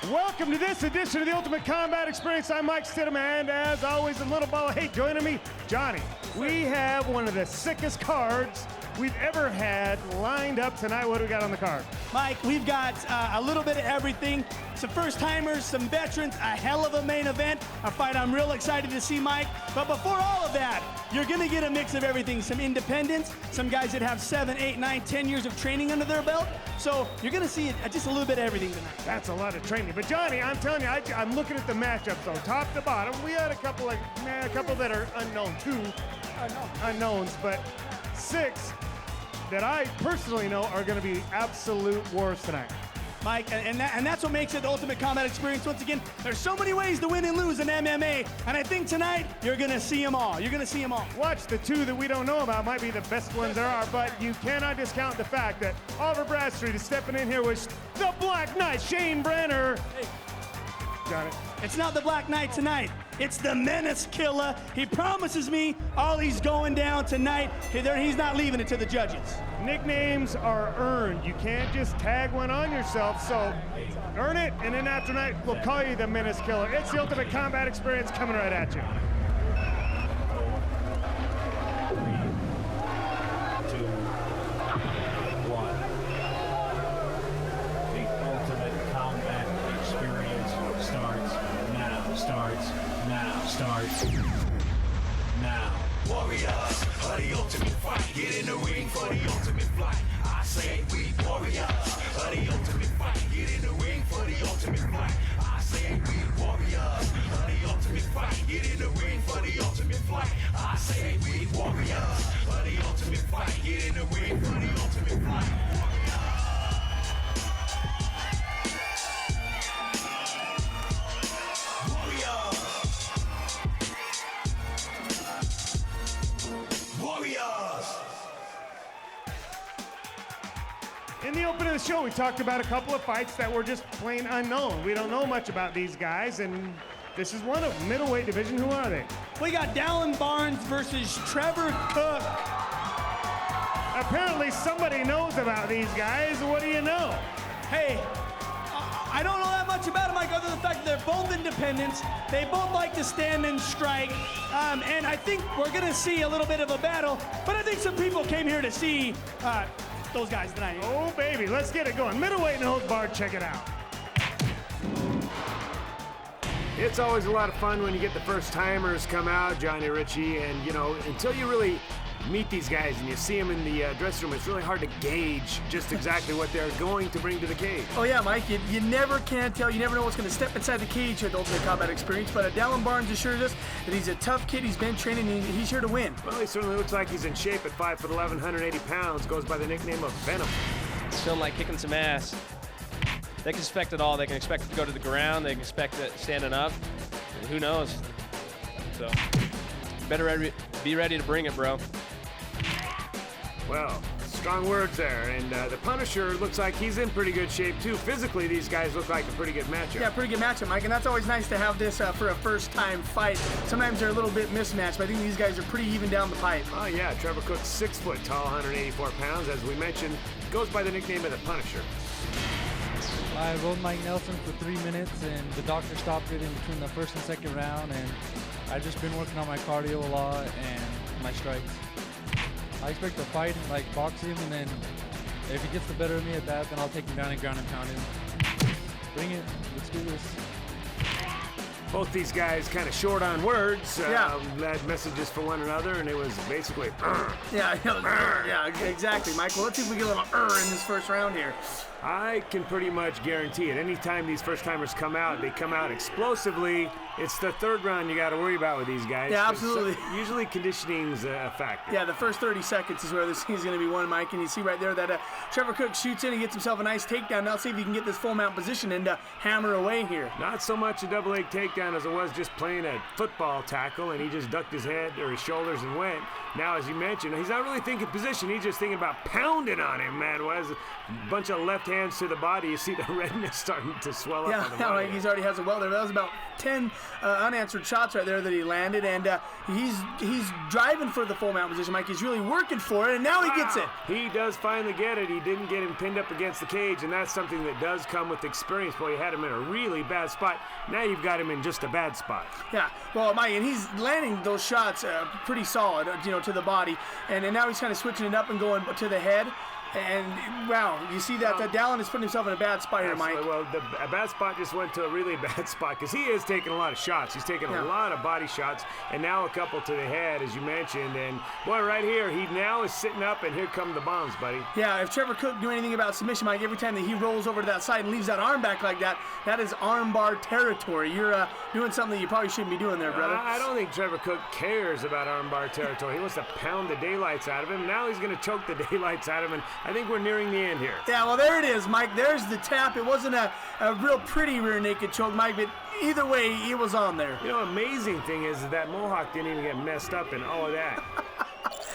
Welcome to this edition of the Ultimate Combat Experience. I'm Mike Stidham, and as always, a little ball of hate joining me, Johnny. We have one of the sickest cards we've ever had lined up tonight. What do we got on the card? Mike, we've got a little bit of everything. Some first-timers, some veterans, a hell of a main event, a fight I'm real excited to see, Mike. But before all of that, you're going to get a mix of everything. Some independents, some guys that have 7, 8, 9, 10 years of training under their belt. So you're going to see just a little bit of everything tonight. That's a lot of training. But Johnny, I'm telling you, I'm looking at the matchups, though, top to bottom. We had a couple that are unknown, unknowns, but 6 that I personally know are going to be absolute wars tonight. Mike, and that's what makes it the Ultimate Combat Experience. Once again, there's so many ways to win and lose in MMA, and I think tonight you're going to see them all. You're going to see them all. Watch, the 2 that we don't know about might be the best ones there are, but you cannot discount the fact that Oliver Bradstreet is stepping in here with the Black Knight, Shane Brenner. Hey. Got it. It's not the Black Knight tonight. It's the Menace Killer. He promises me all he's going down tonight. He's not leaving it to the judges. Nicknames are earned. You can't just tag one on yourself, so earn it, and then after night, we'll call you the Menace Killer. It's the Ultimate Combat Experience coming right at you. 3, 2, 1. The Ultimate Combat Experience starts now. Warriors of the ultimate fight. Get in the ring for the ultimate flight. I say we warriors of the ultimate fight. Get in the ring for the ultimate flight. I say we warriors of the ultimate fight. Get in the ring for the ultimate flight. I say we warriors of the ultimate fight. Get in the ring for the ultimate flight. In the opening of the show, we talked about a couple of fights that were just plain unknown. We don't know much about these guys, and this is one of them. Middleweight division. Who are they? We got Dallin Barnes versus Trevor Cook. Apparently somebody knows about these guys. What do you know? Hey, I don't know that much about them, Mike, other than the fact that they're both independents. They both like to stand and strike. And I think we're going to see a little bit of a battle, but I think some people came here to see those guys tonight. Oh, baby, let's get it going. Middleweight no holds barred, check it out. It's always a lot of fun when you get the first timers come out, Johnny Ritchie, and you know, until you really meet these guys and you see them in the dressing room, it's really hard to gauge just exactly what they're going to bring to the cage. Oh yeah, Mike, you never can tell. You never know what's going to step inside the cage at the Ultimate Combat Experience, but Dallin Barnes assures us that he's a tough kid. He's been training, and he's here to win. Well, he certainly looks like he's in shape at 5'11", 180 pounds, goes by the nickname of Venom. It's feeling like kicking some ass. They can expect it all. They can expect it to go to the ground. They can expect it standing up. And who knows? So, better be ready to bring it, bro. Well, strong words there, and the Punisher looks like he's in pretty good shape too. Physically, these guys look like a pretty good matchup. Yeah, pretty good matchup, Mike, and that's always nice to have this for a first-time fight. Sometimes they're a little bit mismatched, but I think these guys are pretty even down the pipe. Oh yeah, Trevor Cook, 6 foot tall, 184 pounds, as we mentioned, goes by the nickname of the Punisher. I rode Mike Nelson for 3 minutes, and the doctor stopped it in between the first and second round, and I've just been working on my cardio a lot and my strikes. I expect to fight him, like box him, and then if he gets the better of me at that, then I'll take him down and ground and pound him. Bring it. Let's do this. Both these guys kind of short on words. Yeah. Had messages for one another, and it was basically Yeah, exactly, Mike. Well, let's see if we get a little in this first round here. I can pretty much guarantee it. Anytime these first-timers come out, they come out explosively. It's the third round you got to worry about with these guys. Yeah, absolutely. Usually conditioning's a factor. Yeah, the first 30 seconds is where this thing's going to be won, Mike. And you see right there that Trevor Cook shoots in and gets himself a nice takedown. Now let's see if he can get this full mount position and hammer away here. Not so much a double leg takedown as it was just playing a football tackle, and he just ducked his head or his shoulders and went. Now, as you mentioned, he's not really thinking position. He's just thinking about pounding on him, man. bunch of left hands to the body. You see the redness starting to swell up on the Yeah, body. like he's already has a well there. That was about 10 unanswered shots right there that he landed, and he's driving for the full mount position, Mike. He's really working for it, and now he gets it. He does finally get it. He didn't get him pinned up against the cage, and that's something that does come with experience. Boy, you had him in a really bad spot. Now you've got him in just a bad spot. Yeah, well, Mike, and he's landing those shots pretty solid, to the body, and now he's kind of switching it up and going to the head. And wow, you see that Dallin is putting himself in a bad spot here, Mike. Well, a bad spot just went to a really bad spot because he is taking a lot of shots. He's taking a lot of body shots, and now a couple to the head, as you mentioned. And boy, right here, he now is sitting up, and here come the bombs, buddy. Yeah, if Trevor Cook knew anything about submission, Mike, every time that he rolls over to that side and leaves that arm back like that, that is armbar territory. You're doing something that you probably shouldn't be doing there, brother. I don't think Trevor Cook cares about armbar territory. He wants to pound the daylights out of him. Now he's going to choke the daylights out of him, and I think we're nearing the end here. Yeah, well, there it is, Mike. There's the tap. It wasn't a real pretty rear naked choke, Mike, but either way, it was on there. You know, amazing thing is that Mohawk didn't even get messed up in all of that.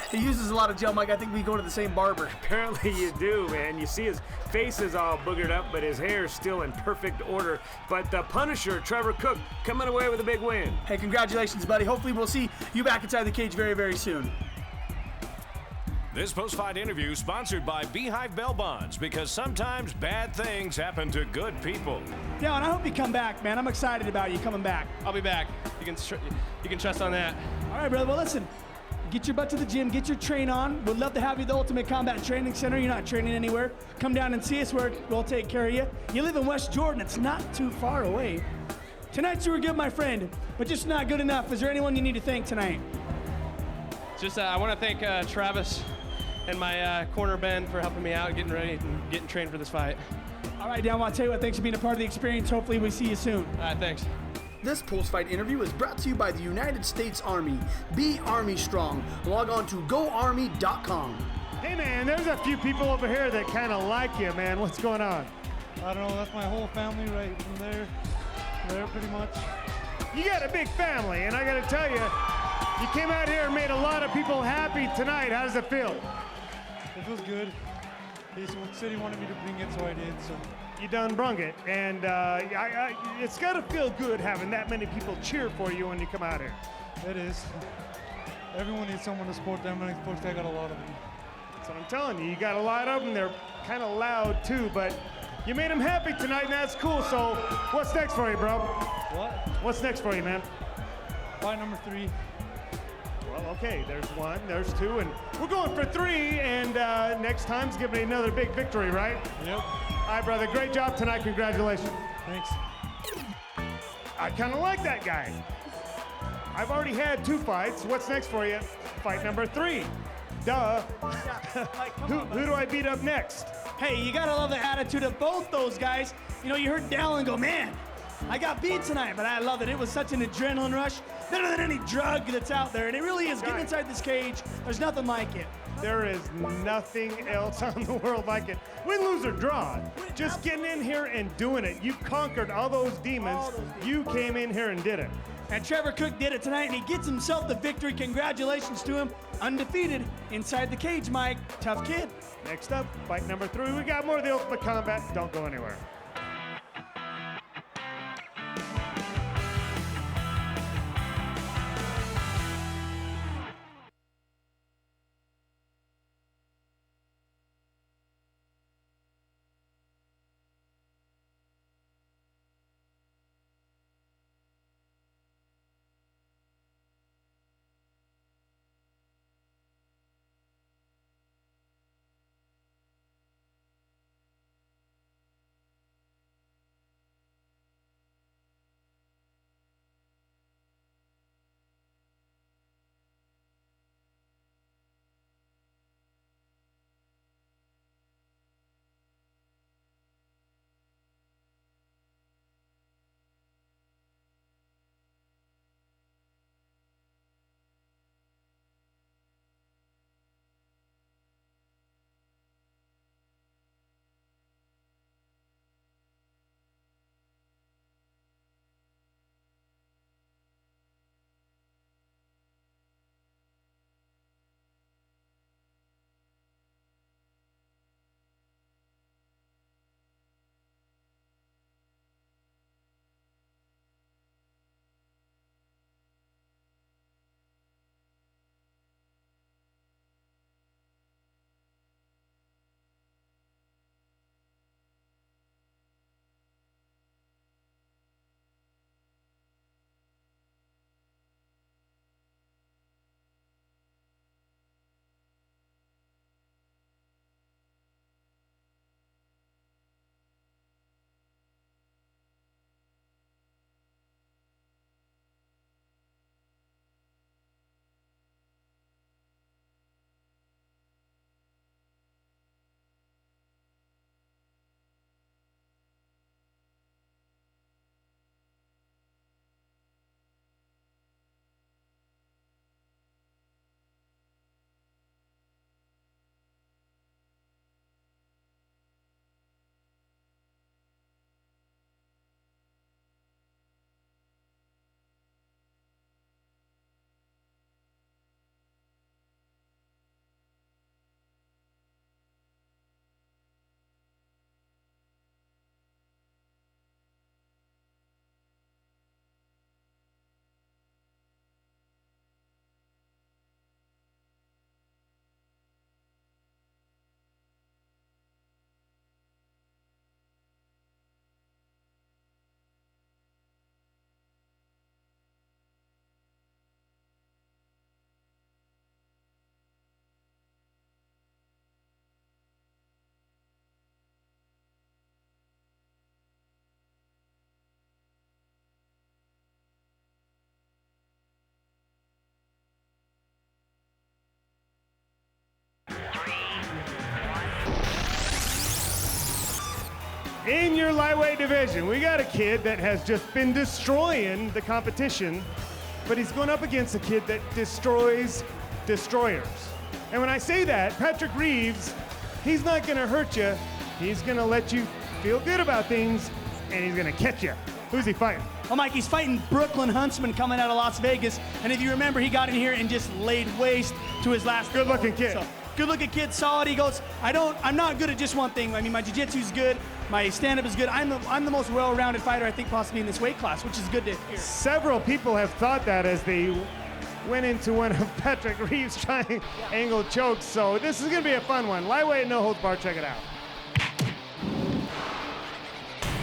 He uses a lot of gel, Mike. I think we go to the same barber. Apparently you do, man. You see his face is all boogered up, but his hair is still in perfect order. But the Punisher, Trevor Cook, coming away with a big win. Hey, congratulations, buddy. Hopefully we'll see you back inside the cage very, very soon. This post-fight interview sponsored by Beehive Bell Bonds, because sometimes bad things happen to good people. Yeah, and I hope you come back, man. I'm excited about you coming back. I'll be back. You can trust on that. All right, brother. Well, listen. Get your butt to the gym. Get your train on. We'd love to have you at the Ultimate Combat Training Center. You're not training anywhere. Come down and see us. We'll take care of you. You live in West Jordan. It's not too far away. Tonight you were good, my friend, but just not good enough. Is there anyone you need to thank tonight? Just I want to thank Travis and my corner Ben for helping me out, getting ready and getting trained for this fight. All right, Dan, well, I'll tell you what, thanks for being a part of the experience. Hopefully we see you soon. All right, thanks. This post-fight interview is brought to you by the United States Army. Be Army strong. Log on to goarmy.com. Hey, man, there's a few people over here that kind of like you, man. What's going on? I don't know, that's my whole family right from there pretty much. You got a big family, and I got to tell you, you came out here and made a lot of people happy tonight. How does it feel? It feels good. He said he wanted me to bring it, so I did. So You done brung it, and it's got to feel good having that many people cheer for you when you come out here. it is. Everyone needs someone to support them, and unfortunately I got a lot of them. That's what I'm telling you. You got a lot of them. They're kind of loud too, but you made them happy tonight, and that's cool. So what's next for you, bro? What? What's next for you, man? Fight number 3. Well, okay, there's 1, there's 2, and we're going for 3, and next time's giving another big victory, right? Yep. All right, brother, great job tonight. Congratulations. Thanks. I kind of like that guy. I've already had 2 fights. What's next for you? Fight number 3. Duh. Who do I beat up next? Hey, you gotta love the attitude of both those guys. You know, you heard Dallin go, man, I got beat tonight, but I love it. It was such an adrenaline rush, better than any drug that's out there, and it really is. Getting inside this cage, there's nothing like it. There is nothing else on the world like it. Win, lose, or draw. Just getting in here and doing it. You conquered all those demons. You came in here and did it. And Trevor Cook did it tonight, and he gets himself the victory. Congratulations to him. Undefeated inside the cage, Mike. Tough kid. Next up, fight number 3. We got more of the Ultimate Combat. Don't go anywhere. In your lightweight division, we got a kid that has just been destroying the competition, but he's going up against a kid that destroys destroyers. And when I say that, Patrick Reeves, he's not going to hurt you. He's going to let you feel good about things, and he's going to catch you. Who's he fighting? Well, Mike, he's fighting Brooklyn Huntsman coming out of Las Vegas. And if you remember, he got in here and just laid waste to his last. Good-looking kid. So, good-looking kid, solid. He goes, I'm not good at just one thing. I mean, my jiu-jitsu's good. My stand-up is good. I'm the most well-rounded fighter, I think, possibly in this weight class, which is good to hear. Several people have thought that as they went into one of Patrick Reeves' triangle chokes. So this is going to be a fun one. Lightweight, no holds barred. Check it out.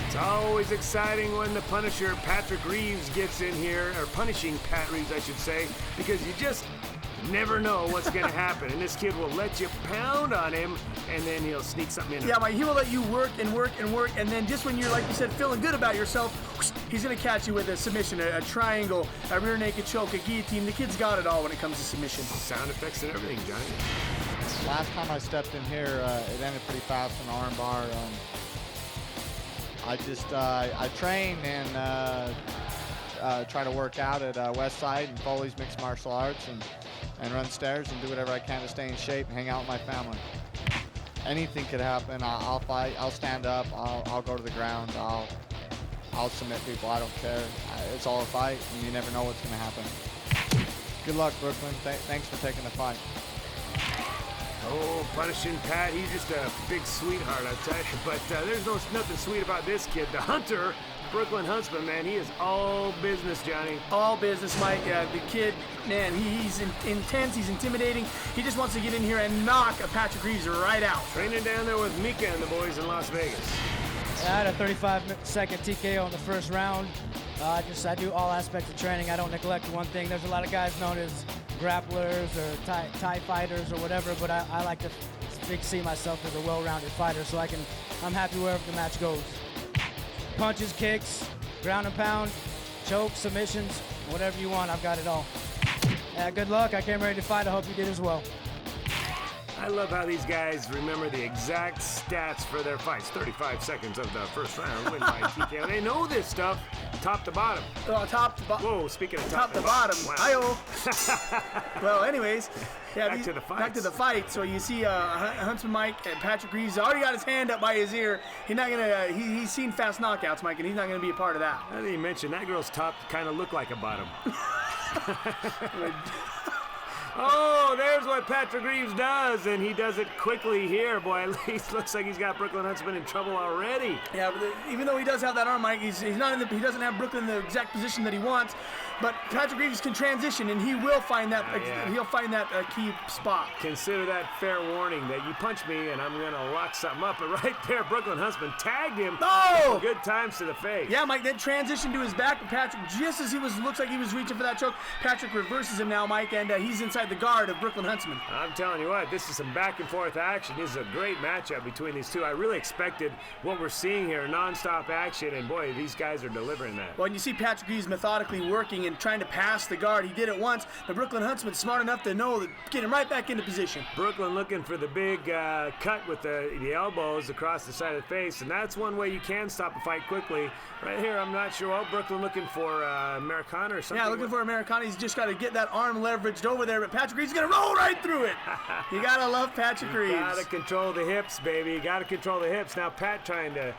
It's always exciting when the Punisher, Patrick Reeves, gets in here, or punishing Pat Reeves, I should say, because you just never know what's going to happen. And this kid will let you pound on him, and then he'll sneak something in. Yeah, Mike, he will let you work and work and work, and then just when you're, like you said, feeling good about yourself, he's going to catch you with a submission, a triangle, a rear naked choke, a guillotine. The kid's got it all when it comes to submission. Sound effects and everything, Johnny. Last time I stepped in here, it ended pretty fast in arm bar. I train and try to work out at Westside and Foley's Mixed Martial Arts and run stairs and do whatever I can to stay in shape and hang out with my family. Anything could happen. I'll fight. I'll stand up. I'll go to the ground. I'll submit people. I don't care. It's all a fight, and you never know what's going to happen. Good luck, Brooklyn. Thanks for taking the fight. Oh, punishing Pat, he's just a big sweetheart, I tell you. But there's nothing sweet about this kid. The Hunter, Brooklyn Huntsman, man, he is all business, Johnny. All business, Mike. The kid, man, he's intense, he's intimidating. He just wants to get in here and knock a Patrick Reeves right out. Training down there with Mika and the boys in Las Vegas. I had a 35-second TKO in the first round. I do all aspects of training. I don't neglect one thing. There's a lot of guys known as grapplers or Thai fighters or whatever, but I like to see myself as a well-rounded fighter, so I'm happy wherever the match goes. Punches, kicks, ground and pound, chokes, submissions, whatever you want, I've got it all. Good luck. I came ready to fight. I hope you did as well. I love how these guys remember the exact stats for their fights. 35 seconds of the first round, win by TKO. They know this stuff, top to bottom. Top to bottom. Whoa, speaking of top to bottom. Wow. Hi-oh. Well, anyways, yeah, back to the fight. Back to the fight. So you see Huntsman Mike and Patrick Reeves already got his hand up by his ear. He's not gonna. He's seen fast knockouts, Mike, and he's not gonna be a part of that. I didn't mention that girl's top kind of looked like a bottom. Oh, there's what Patrick Reeves does, and he does it quickly here. Boy, at least looks like he's got Brooklyn Huntsman in trouble already. Yeah, but even though he does have that arm, Mike, he doesn't have Brooklyn in the exact position that he wants. But Patrick Reeves can transition, and he will find that. He'll find that key spot. Consider that fair warning that you punch me, and I'm gonna lock something up. But right there, Brooklyn Huntsman tagged him. Oh! Good times to the face. Yeah, Mike. Then transition to his back, but Patrick, just as looks like he was reaching for that choke, Patrick reverses him now, Mike, and he's inside the guard of Brooklyn Huntsman. I'm telling you what, this is some back and forth action. This is a great matchup between these two. I really expected what we're seeing here, non-stop action, and boy, these guys are delivering that. Well, and you see Patrick Reeves methodically working and trying to pass the guard. He did it once, but Brooklyn Huntsman's smart enough to know that get him right back into position. Brooklyn looking for the big cut with the elbows across the side of the face, and that's one way you can stop a fight quickly. Right here, I'm not sure. Oh, Brooklyn looking for Americana or something. Yeah, looking for Americana. He's just got to get that arm leveraged over there, but Patrick Reeves is going to roll right through it. You got to love Patrick Reeves. Got to control the hips, baby. You got to control the hips. Now, Pat trying to,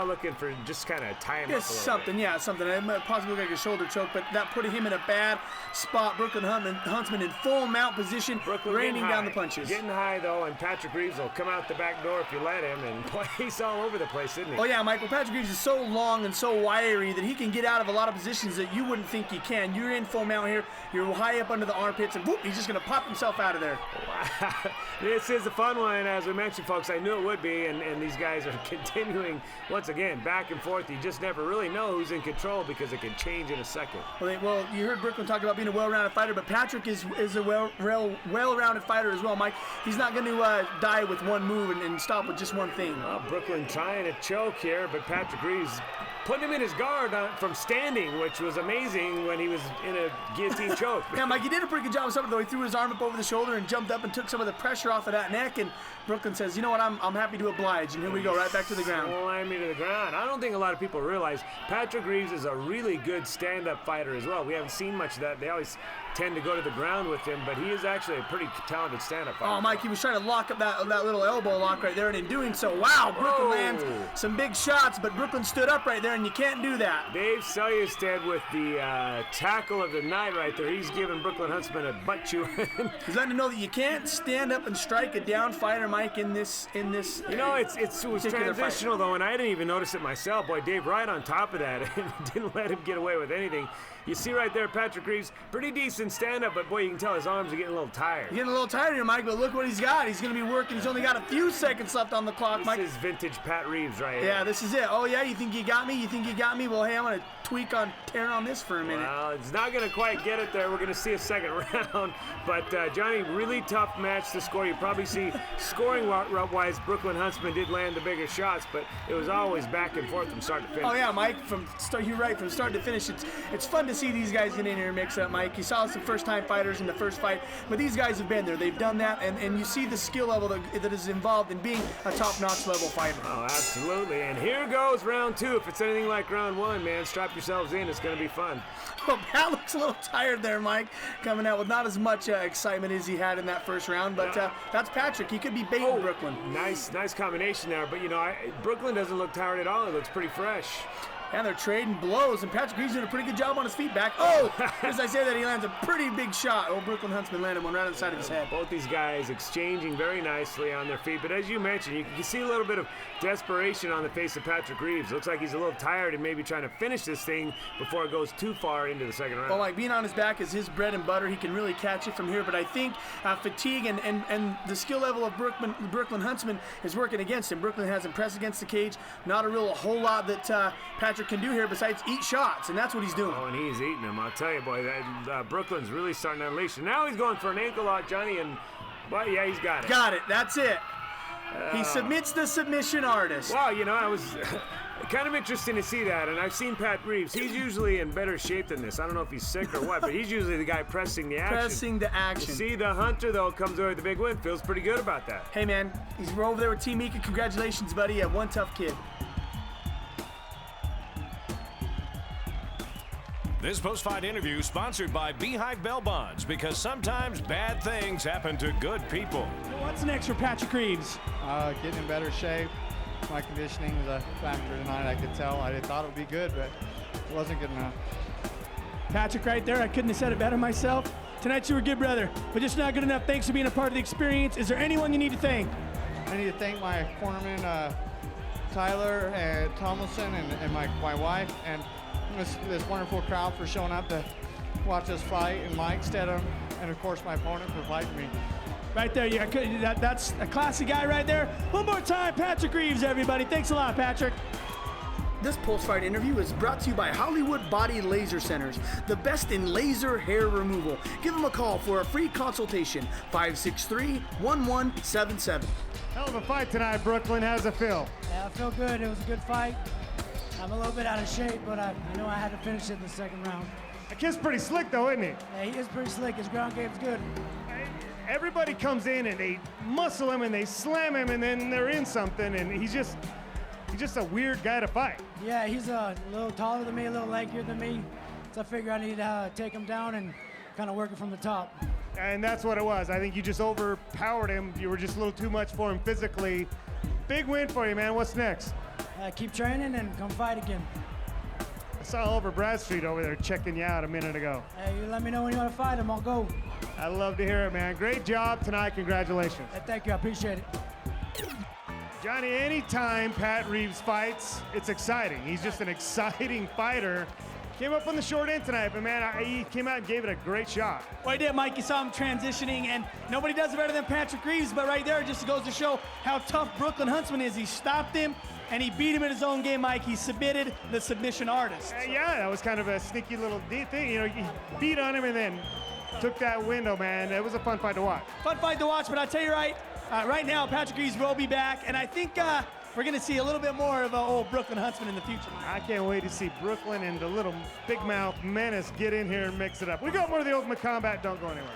looking for just kind of tie him up a little something, bit. Yeah, something. It might possibly look like a shoulder choke, but that put him in a bad spot. Brooklyn Huntsman in full mount position, raining down the punches. Getting high, though, and Patrick Reeves will come out the back door if you let him, and boy, he's all over the place, isn't he? Oh, yeah, Michael. Patrick Reeves is so long and so wiry that he can get out of a lot of positions that you wouldn't think he can. You're in full mount here. You're high up under the armpits, and whoop, he's just going to pop himself out of there. Wow. This is a fun one, as we mentioned, folks. I knew it would be, and these guys are continuing, once again, back and forth. You just never really know who's in control because it can change in a second. Well, you heard Brooklyn talk about being a well-rounded fighter, but Patrick is a well-rounded fighter as well, Mike. He's not going to die with one move and stop with just one thing. Well, Brooklyn trying to choke here, but Patrick Reeves putting him in his guard from standing, which was amazing when he was in a guillotine choke. Yeah, Mike, he did a pretty good job of something, though. He threw his arm up over the shoulder and jumped up up and took some of the pressure off of that neck, and Brooklyn says, you know what, I'm happy to oblige, and here we go, right back to the ground. Slam me to the ground. I don't think a lot of people realize Patrick Reeves is a really good stand-up fighter as well. We haven't seen much of that. They always tend to go to the ground with him, but he is actually a pretty talented stand-up fighter. Oh, Mike, he was trying to lock up that little elbow lock right there, and in doing so, wow, Brooklyn lands some big shots, but Brooklyn stood up right there, and you can't do that. Dave Selyustad with the tackle of the night right there. He's giving Brooklyn Huntsman a butt chew. He's letting him know that you can't stand up and strike a down fighter, Mike, in this. You know, it was transitional, though, and I didn't even notice it myself. Boy, Dave right on top of that and didn't let him get away with anything. You see right there, Patrick Reeves, pretty decent stand-up, but boy, you can tell his arms are getting a little tired. Getting a little tired here, Mike, but look what he's got. He's going to be working. He's only got a few seconds left on the clock, Mike. This is vintage Pat Reeves right here. Yeah, this is it. Oh, yeah, you think you got me? You think you got me? Well, hey, I'm going to tweak on tearing on this for a minute. Well, it's not going to quite get it there. We're going to see a second round. But, Johnny, really tough match to score. You probably see scoring-wise, Brooklyn Huntsman did land the bigger shots, but it was always back and forth from start to finish. Oh, yeah, Mike, you're right. From start to finish, it's fun to see these guys get in here and mix up, Mike. You saw some first-time fighters in the first fight, but these guys have been there. They've done that, and you see the skill level that is involved in being a top-notch level fighter. Oh, absolutely. And here goes round two. If it's anything like round one, man, strap yourselves in. It's going to be fun. Well, Pat looks a little tired there, Mike, coming out with not as much excitement as he had in that first round, but that's Patrick. He could be baiting Brooklyn. Nice combination there, but, you know, Brooklyn doesn't look tired at all. It looks pretty fresh. And they're trading blows, and Patrick Reeves doing a pretty good job on his feet back. Oh, as I say that, he lands a pretty big shot. Oh, Brooklyn Huntsman landed one right on the side of his head. Both these guys exchanging very nicely on their feet, but as you mentioned, you can see a little bit of desperation on the face of Patrick Reeves. Looks like he's a little tired and maybe trying to finish this thing before it goes too far into the second round. Well, like being on his back is his bread and butter. He can really catch it from here, but I think fatigue and the skill level of Brooklyn Huntsman is working against him. Brooklyn has him pressed against the cage. Not a whole lot that Patrick can do here besides eat shots, and that's what he's doing. Oh, and he's eating them. I'll tell you, boy, that Brooklyn's really starting to unleash. And now he's going for an ankle lock, Johnny, and, well, yeah, he's got it. Got it. That's it. He submits the submission artist. Wow, you know, I was kind of interesting to see that, and I've seen Pat Reeves. He's usually in better shape than this. I don't know if he's sick or what, but he's usually the guy pressing the action. Pressing the action. You see the Hunter, though, comes away with the big win. Feels pretty good about that. Hey, man, he's over there with Team Mika. Congratulations, buddy. You have one tough kid. This post-fight interview sponsored by Beehive Bell Bonds, because sometimes bad things happen to good people. What's next for Patrick Reeves? Getting in better shape. My conditioning was a factor tonight, I could tell. I thought it would be good, but it wasn't good enough. Patrick right there, I couldn't have said it better myself. Tonight you were good, brother, but just not good enough. Thanks for being a part of the experience. Is there anyone you need to thank? I need to thank my cornerman, Tyler and Tomlinson, and my wife, and this wonderful crowd for showing up to watch us fight, and Mike Stedham, and of course my opponent for fighting me. Right there, yeah, that's a classy guy right there. One more time, Patrick Reeves, everybody. Thanks a lot, Patrick. This post-fight interview is brought to you by Hollywood Body Laser Centers, the best in laser hair removal. Give them a call for a free consultation, 563-1177. Hell of a fight tonight, Brooklyn. How's it feel? Yeah, I feel good. It was a good fight. I'm a little bit out of shape, but I know I had to finish it in the second round. The kid's pretty slick, though, isn't he? Yeah, he is pretty slick. His ground game's good. Everybody comes in and they muscle him and they slam him, and then they're in something, and he's just a weird guy to fight. Yeah, he's a little taller than me, a little lankier than me, so I figure I need to take him down and kind of work it from the top. And that's what it was. I think you just overpowered him. You were just a little too much for him physically. Big win for you, man. What's next? Keep training and come fight again. I saw Oliver Bradstreet over there checking you out a minute ago. Hey, you let me know when you want to fight him. I'll go. I love to hear it, man. Great job tonight. Congratulations. Hey, thank you. I appreciate it. Johnny, anytime Pat Reeves fights, it's exciting. He's just an exciting fighter. Came up on the short end tonight, but man, he came out and gave it a great shot. Well, he did, Mike. You saw him transitioning, and nobody does it better than Patrick Reeves, but right there it just goes to show how tough Brooklyn Huntsman is. He stopped him, and he beat him in his own game, Mike. He submitted the submission artist. Yeah, that was kind of a sneaky little thing. You know, he beat on him and then took that window, man. It was a fun fight to watch. Fun fight to watch, but I'll tell you right now, Patrick Reeves will be back, and I think we're going to see a little bit more of old Brooklyn Huntsman in the future. I can't wait to see Brooklyn and the little big mouth menace get in here and mix it up. We got more of the Ultimate Combat. Don't go anywhere.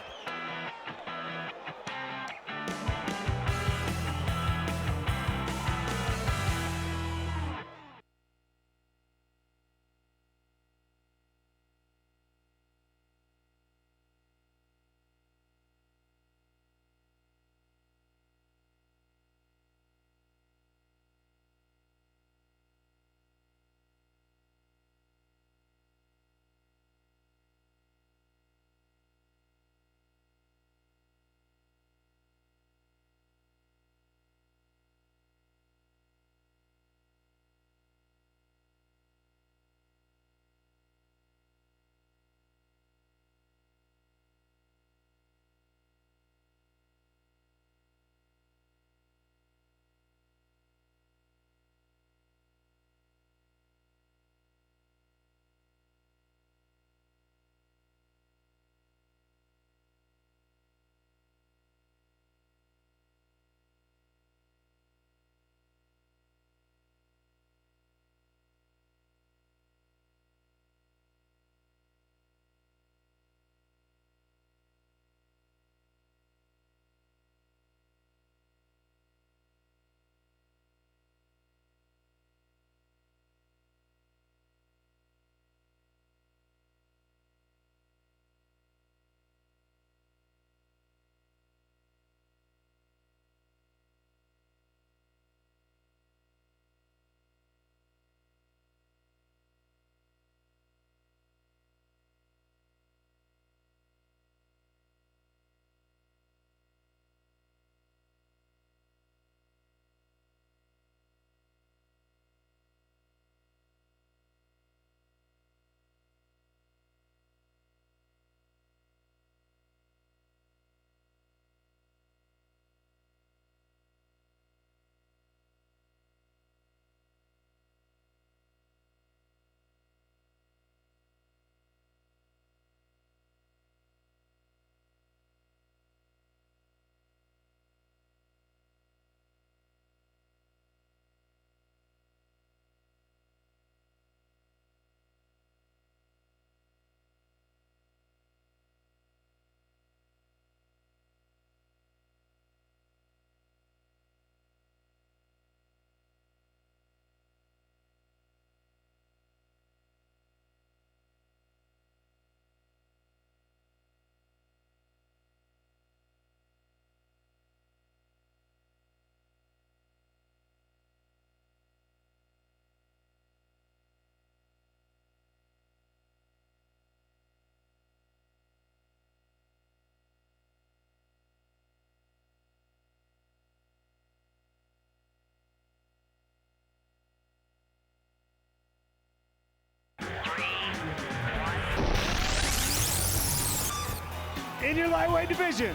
In your lightweight division,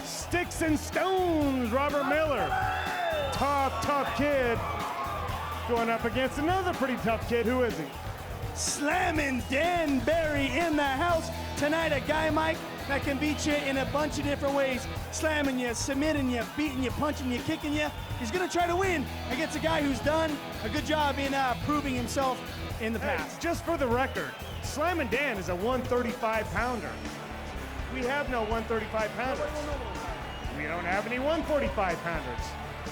Sticks and Stones, Robert Miller. Tough kid. Going up against another pretty tough kid. Who is he? Slamming Dan Barry in the house. Tonight, a guy, Mike, that can beat you in a bunch of different ways. Slamming you, submitting you, beating you, punching you, kicking you. He's going to try to win against a guy who's done a good job in proving himself in the past. Just for the record, Slammin' Dan is a 135-pounder. We have no 135-pounders. We don't have any 145-pounders.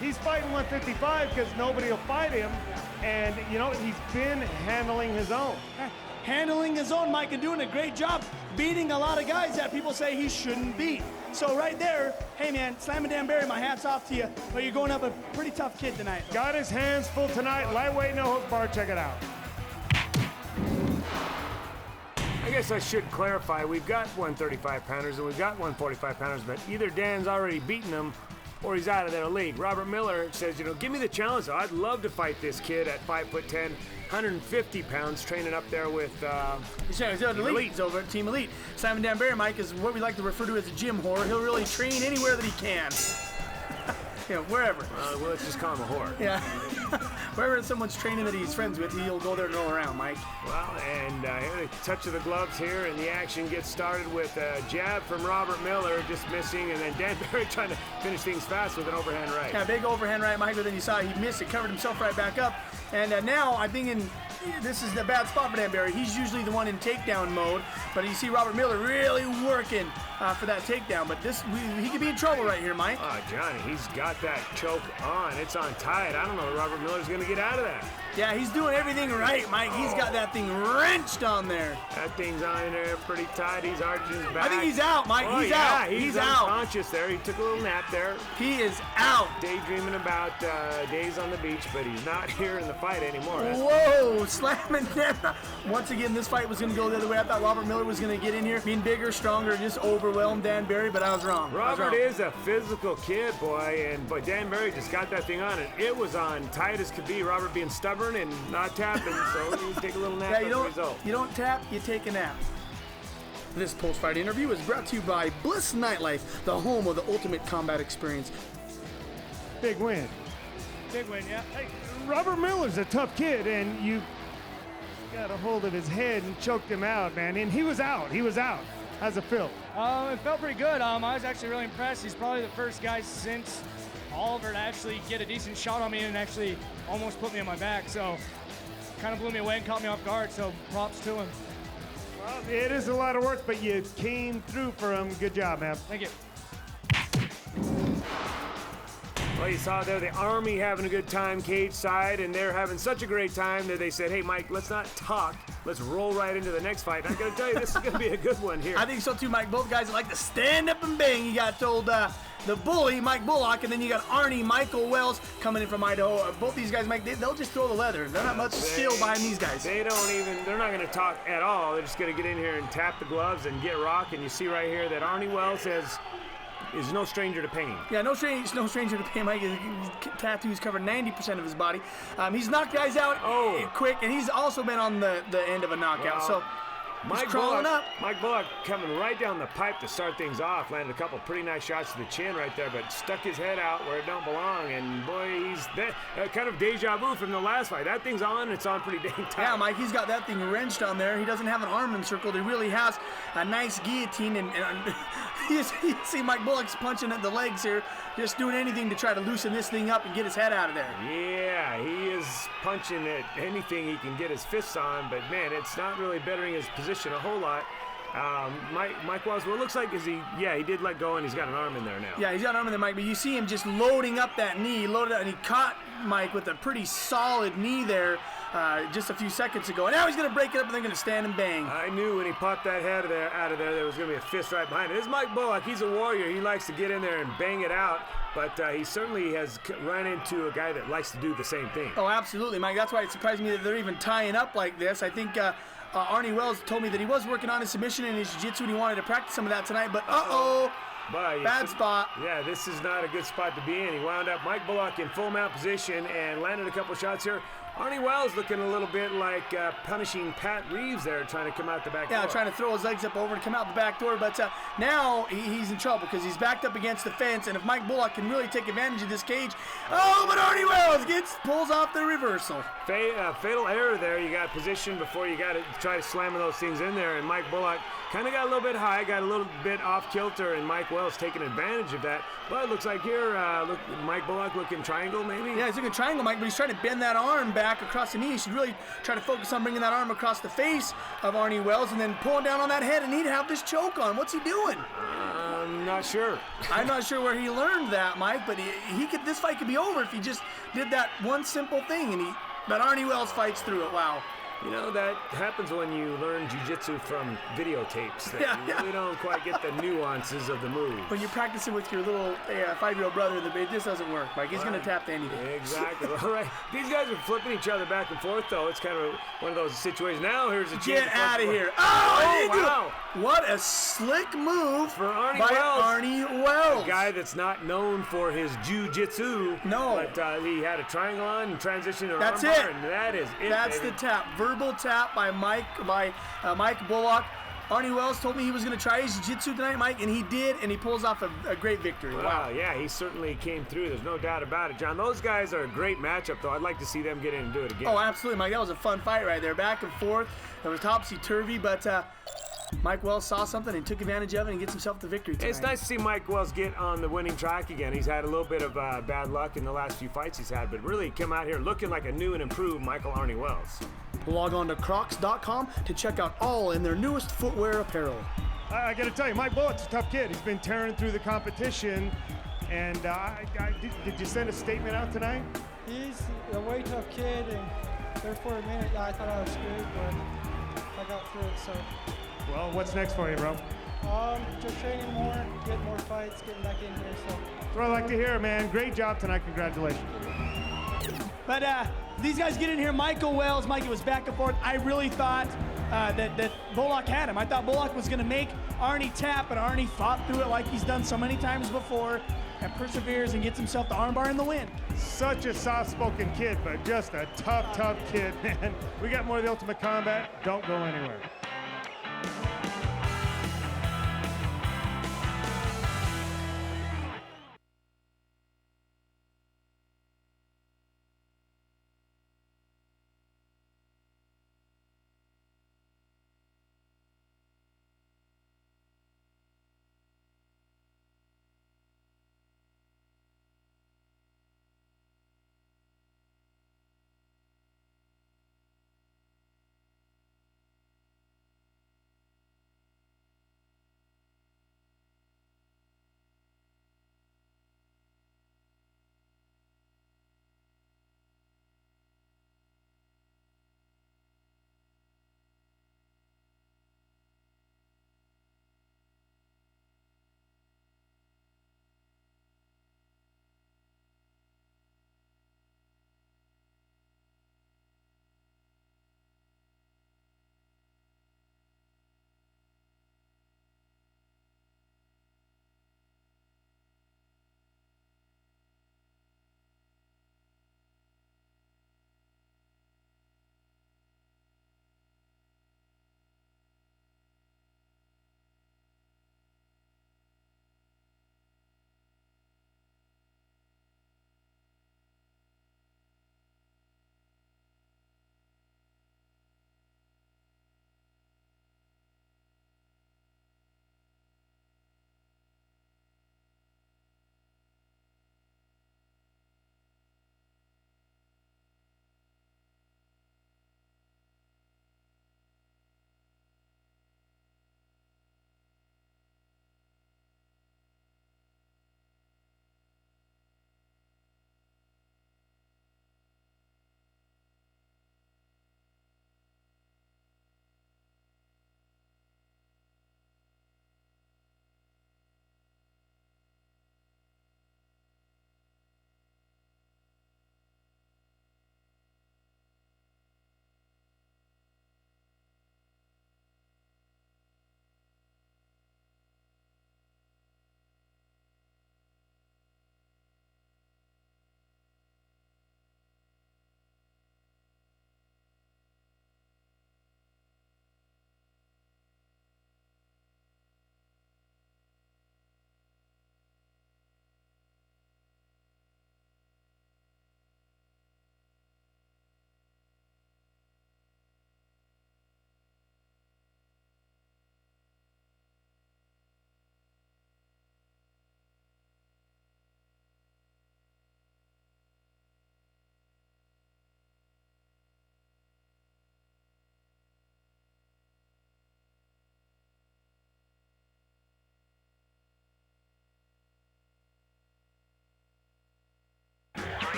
He's fighting 155 because nobody will fight him. And, you know, he's been handling his own. Handling his own, Mike, and doing a great job beating a lot of guys that people say he shouldn't beat. So right there, hey man, Slammin' Dan Barry, my hat's off to you, but you're going up a pretty tough kid tonight. Got his hands full tonight, lightweight, no hook bar, check it out. I guess I should clarify, we've got 135-pounders and we've got 145-pounders, but either Dan's already beaten them or he's out of their league. Robert Miller says, you know, give me the challenge. I'd love to fight this kid at 5'10", 150 pounds, training up there with he's elite. He's over at Team Elite. Slammin' Dan Barry, Mike, is what we like to refer to as a gym whore. He'll really train anywhere that he can. You know, wherever. Well, let's just call him a whore. Yeah. Wherever someone's training that he's friends with, he'll go there and roll around, Mike. Well, and a touch of the gloves here, and the action gets started with a jab from Robert Miller, just missing, and then Dan Barry trying to finish things fast with an overhand right. Yeah, big overhand right, Mike, but then you saw he missed it, covered himself right back up. And now I think this is the bad spot for Dan Barry. He's usually the one in takedown mode, but you see Robert Miller really working for that takedown. But he could be in trouble right here, Mike. Oh, Johnny, he's got that choke on. It's on tight. I don't know if Robert Miller's going to get out of that. Yeah, he's doing everything right, Mike. He's got that thing wrenched on there. That thing's on there pretty tight. He's arching his back. I think he's out, Mike. Oh, he's yeah, out. He's out. unconscious there. He took a little nap there. He is out. Daydreaming about days on the beach, but he's not here in the fight anymore. Whoa, slamming down. Once again, this fight was going to go the other way. I thought Robert Miller was going to get in here, being bigger, stronger, just overwhelm Dan Barry, but I was wrong. Robert is a physical kid, boy, but Dan Barry just got that thing on, and it was on tight as could be. Robert being stubborn and not tapping, so he take a little nap as a result. You don't tap, you take a nap. This post-fight interview is brought to you by Bliss Nightlife, the home of the ultimate combat experience. Big win. Big win, yeah. Hey, Robert Miller's a tough kid, and you got a hold of his head and choked him out, man. And he was out. How's it feel? It felt pretty good. I was actually really impressed. He's probably the first guy since Oliver to actually get a decent shot on me and actually almost put me on my back. So kind of blew me away and caught me off guard. So props to him. Well, it is a lot of work, but you came through for him. Good job, man. Thank you. Well, you saw there the Army having a good time cage side, and they're having such a great time that they said, hey, Mike, let's not talk. Let's roll right into the next fight. And I got to tell you, this is going to be a good one here. I think so, too, Mike. Both guys like to stand up and bang. You got told the bully, Mike Bullock, and then you got Arnie Michael Wells coming in from Idaho. Both these guys, Mike, they'll just throw the leather. There's not much skill behind these guys. They're not going to talk at all. They're just going to get in here and tap the gloves and get rock. And you see right here that Arnie Wells is no stranger to pain. Yeah, no stranger to pain. Mike, his tattoos cover 90% of his body. He's knocked guys out quick, and he's also been on the end of a knockout. Well, so he's crawling up. Mike Bullock coming right down the pipe to start things off. Landed a couple pretty nice shots to the chin right there, but stuck his head out where it don't belong. And boy, he's kind of deja vu from the last fight. That thing's on. It's on pretty dang tight. Yeah, Mike, he's got that thing wrenched on there. He doesn't have an arm encircled. He really has a nice guillotine. And you see Mike Bullock's punching at the legs here, just doing anything to try to loosen this thing up and get his head out of there. Yeah, he is punching at anything he can get his fists on, but man, it's not really bettering his position a whole lot. Mike Wells, well, it looks like he did let go and he's got an arm in there now. Yeah, he's got an arm in there, Mike, but you see him just loading up that knee. He loaded up, and he caught Mike with a pretty solid knee there just a few seconds ago. And now he's going to break it up, and they're going to stand and bang. I knew when he popped that head out of there was going to be a fist right behind it. This is Mike Bullock. He's a warrior. He likes to get in there and bang it out, but he certainly has run into a guy that likes to do the same thing. Oh, absolutely, Mike. That's why it surprised me that they're even tying up like this. I think Arnie Wells told me that he was working on his submission and his jiu-jitsu, and he wanted to practice some of that tonight, but bad spot. Yeah, this is not a good spot to be in. He wound up Mike Bullock in full mount position and landed a couple shots here. Arnie Wells looking a little bit like punishing Pat Reeves there, trying to come out the back door. Yeah, trying to throw his legs up over and come out the back door. But now he's in trouble because he's backed up against the fence. And if Mike Bullock can really take advantage of this cage, oh, but Arnie Wells pulls off the reversal. Fatal error there. You got position before you got to try to slam those things in there. And Mike Bullock kind of got a little bit high, got a little bit off kilter, and Mike Wells taking advantage of that. But it looks like here, look, Mike Bullock looking triangle maybe? Yeah, he's looking triangle, Mike, but he's trying to bend that arm back across the knee. He should really try to focus on bringing that arm across the face of Arnie Wells and then pulling down on that head, and he'd have this choke on. What's he doing? I'm not sure. I'm not sure where he learned that, Mike, but this fight could be over if he just did that one simple thing, but Arnie Wells fights through it. Wow. You know, that happens when you learn jiu-jitsu from videotapes. That you really don't quite get the nuances of the move. When you're practicing with your little 5-year-old brother, it just doesn't work, Mike. He's going to tap to anything. Exactly. All right. These guys are flipping each other back and forth, though. It's kind of one of those situations. Now here's a chance. Get out of here. Oh, wow. What a slick move for Arnie by Wells. Arnie Wells. A guy that's not known for his jiu-jitsu. No. But he had a triangle on and transition to That's armbar, it. and that is it. That's baby. the tap. Verbal tap by Mike Bullock. Arnie Wells told me he was going to try his jiu-jitsu tonight, Mike, and he did, and he pulls off a great victory. Wow, yeah, he certainly came through. There's no doubt about it, John. Those guys are a great matchup, though. I'd like to see them get in and do it again. Oh, absolutely, Mike. That was a fun fight right there. Back and forth. It was topsy-turvy, but Mike Wells saw something and took advantage of it and gets himself the victory tonight. It's nice to see Mike Wells get on the winning track again. He's had a little bit of bad luck in the last few fights he's had, but really come out here looking like a new and improved Michael Arnie Wells. Log on to Crocs.com to check out all in their newest footwear apparel. I got to tell you, Mike Bullock's a tough kid. He's been tearing through the competition. And did you send a statement out tonight? He's a way tough kid, and there for a minute, I thought I was screwed, but I got through it, so. Well, what's next for you, bro? Just training more, getting more fights, getting back in here, so. That's what I like to hear, man. Great job tonight. Congratulations. But these guys get in here. Michael Wells, Mike, it was back and forth. I really thought that Bullock had him. I thought Bullock was going to make Arnie tap, but Arnie fought through it like he's done so many times before and perseveres and gets himself the armbar in the win. Such a soft-spoken kid, but just a tough kid, man. We got more of the Ultimate Combat. Don't go anywhere.